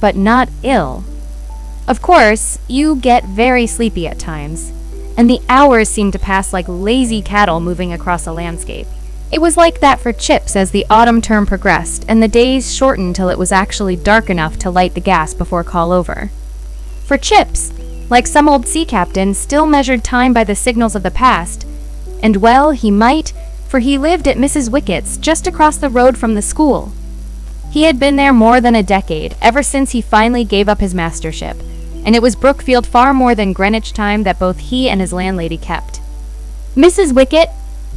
but not ill. Of course, you get very sleepy at times, and the hours seem to pass like lazy cattle moving across a landscape. It was like that for Chips as the autumn term progressed and the days shortened till it was actually dark enough to light the gas before call over. For Chips, like some old sea captain, still measured time by the signals of the past, and well, he might, for he lived at Mrs. Wickett's just across the road from the school. He had been there more than a decade, ever since he finally gave up his mastership, and it was Brookfield far more than Greenwich time that both he and his landlady kept. "Mrs. Wickett,"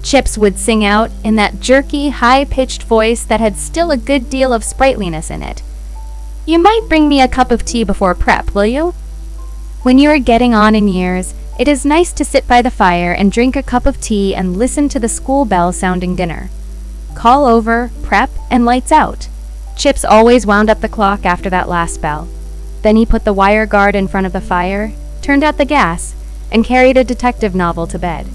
Chips would sing out in that jerky, high-pitched voice that had still a good deal of sprightliness in it. "You might bring me a cup of tea before prep, will you? When you are getting on in years, it is nice to sit by the fire and drink a cup of tea and listen to the school bell sounding dinner. Call over, prep, and lights out." Chips always wound up the clock after that last bell. Then he put the wire guard in front of the fire, turned out the gas, and carried a detective novel to bed.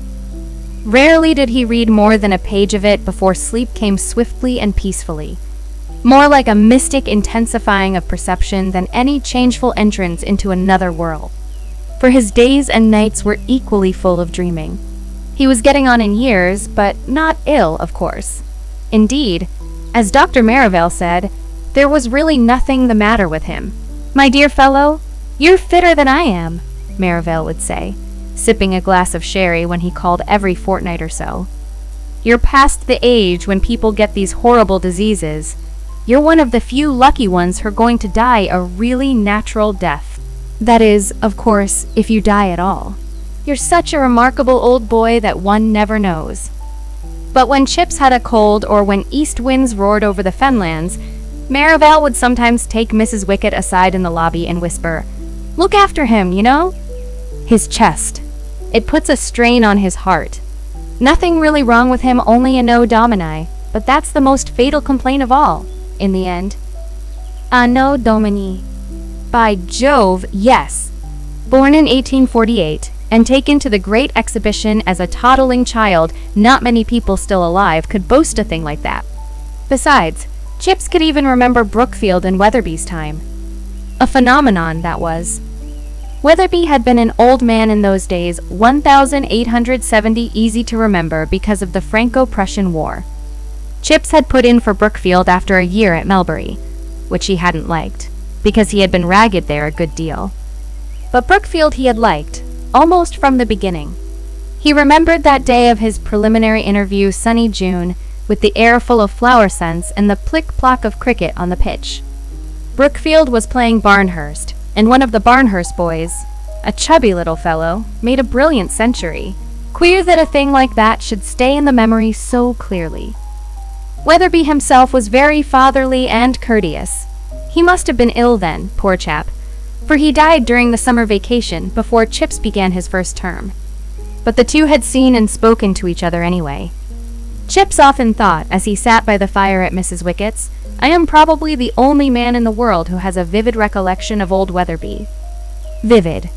Rarely did he read more than a page of it before sleep came swiftly and peacefully, more like a mystic intensifying of perception than any changeful entrance into another world. For his days and nights were equally full of dreaming. He was getting on in years, but not ill, of course. Indeed, as Dr. Merivale said, there was really nothing the matter with him. "My dear fellow, you're fitter than I am," Merivale would say, sipping a glass of sherry when he called every fortnight or so. "You're past the age when people get these horrible diseases. You're one of the few lucky ones who are going to die a really natural death. That is, of course, if you die at all. You're such a remarkable old boy that one never knows." But when Chips had a cold or when east winds roared over the fenlands, Merivale would sometimes take Mrs. Wickett aside in the lobby and whisper, "Look after him, you know? His chest. It puts a strain on his heart. Nothing really wrong with him, only a no domini, but that's the most fatal complaint of all, in the end." No domini. By Jove, yes. Born in 1848 and taken to the Great Exhibition as a toddling child, not many people still alive could boast a thing like that. Besides, Chips could even remember Brookfield in Weatherby's time. A phenomenon, that was. Weatherby had been an old man in those days, 1870 easy to remember because of the Franco-Prussian War. Chips had put in for Brookfield after a year at Melbury, which he hadn't liked, because he had been ragged there a good deal. But Brookfield he had liked, almost from the beginning. He remembered that day of his preliminary interview, sunny June, with the air full of flower scents and the plick-plock of cricket on the pitch. Brookfield was playing Barnhurst, and one of the Barnhurst boys, a chubby little fellow, made a brilliant century. Queer that a thing like that should stay in the memory so clearly. Weatherby himself was very fatherly and courteous. He must have been ill then, poor chap, for he died during the summer vacation before Chips began his first term. But the two had seen and spoken to each other anyway. Chips often thought, as he sat by the fire at Mrs. Wickett's, "I am probably the only man in the world who has a vivid recollection of old Weatherby." Vivid.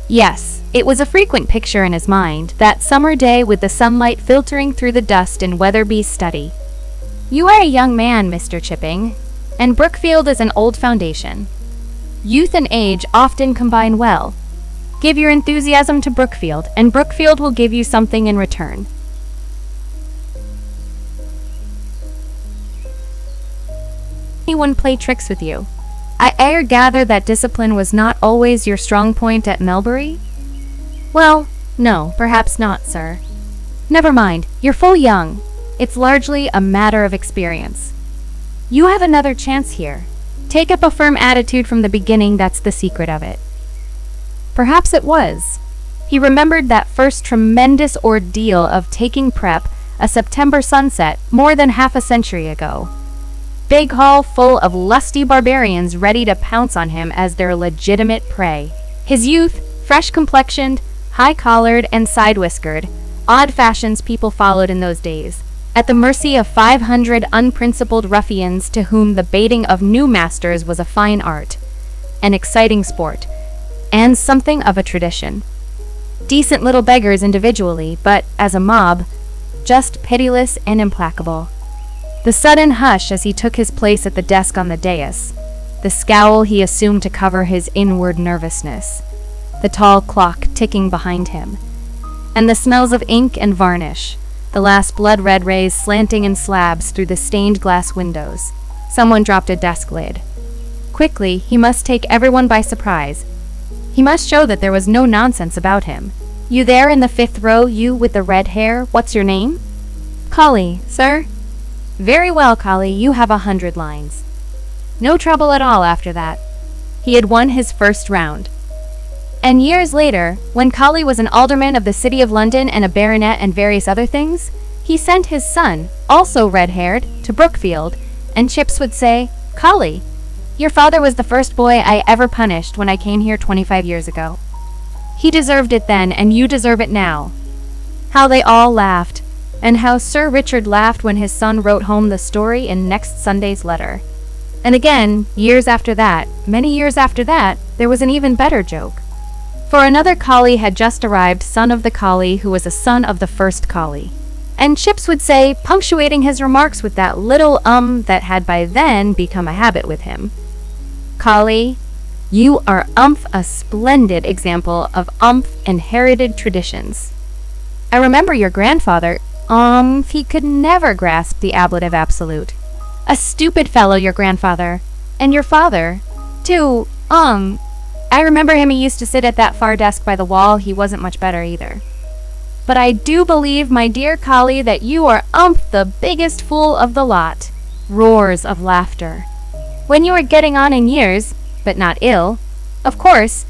Yes, it was a frequent picture in his mind, that summer day with the sunlight filtering through the dust in Weatherby's study. "You are a young man, Mr. Chipping, and Brookfield is an old foundation. Youth and age often combine well. Give your enthusiasm to Brookfield, and Brookfield will give you something in return." Anyone play tricks with you? I gather that discipline was not always your strong point at Melbury? "Well, no, perhaps not, sir." "Never mind, you're full young. It's largely a matter of experience. You have another chance here. Take up a firm attitude from the beginning, that's the secret of it." Perhaps it was. He remembered that first tremendous ordeal of taking prep, a September sunset, more than half a century ago. Big hall full of lusty barbarians ready to pounce on him as their legitimate prey. His youth, fresh-complexioned, high-collared, and side-whiskered, odd fashions people followed in those days, at the mercy of 500 unprincipled ruffians to whom the baiting of new masters was a fine art, an exciting sport, and something of a tradition. Decent little beggars individually, but as a mob, just pitiless and implacable. The sudden hush as he took his place at the desk on the dais, the scowl he assumed to cover his inward nervousness, the tall clock ticking behind him, and the smells of ink and varnish, the last blood-red rays slanting in slabs through the stained glass windows. Someone dropped a desk lid. Quickly, he must take everyone by surprise. He must show that there was no nonsense about him. "You there in the 5th row, you with the red hair, what's your name?" "Collie, sir." "Very well, Collie, you have 100 lines." No trouble at all after that. He had won his first round. And years later, when Collie was an alderman of the City of London and a baronet and various other things, he sent his son, also red-haired, to Brookfield, and Chips would say, "Collie, your father was the first boy I ever punished when I came here 25 years ago. He deserved it then, and you deserve it now." How they all laughed, and how Sir Richard laughed when his son wrote home the story in next Sunday's letter. And again, years after that, many years after that, there was an even better joke. For another collie had just arrived, son of the collie who was a son of the first collie. And Chips would say, punctuating his remarks with that little that had by then become a habit with him, "Collie, you are a splendid example of inherited traditions. I remember your grandfather, he could never grasp the ablative absolute. A stupid fellow, your grandfather. And your father, too, I remember him, he used to sit at that far desk by the wall, he wasn't much better either. But I do believe, my dear Collie, that you are the biggest fool of the lot." Roars of laughter. When you were getting on in years, but not ill, of course,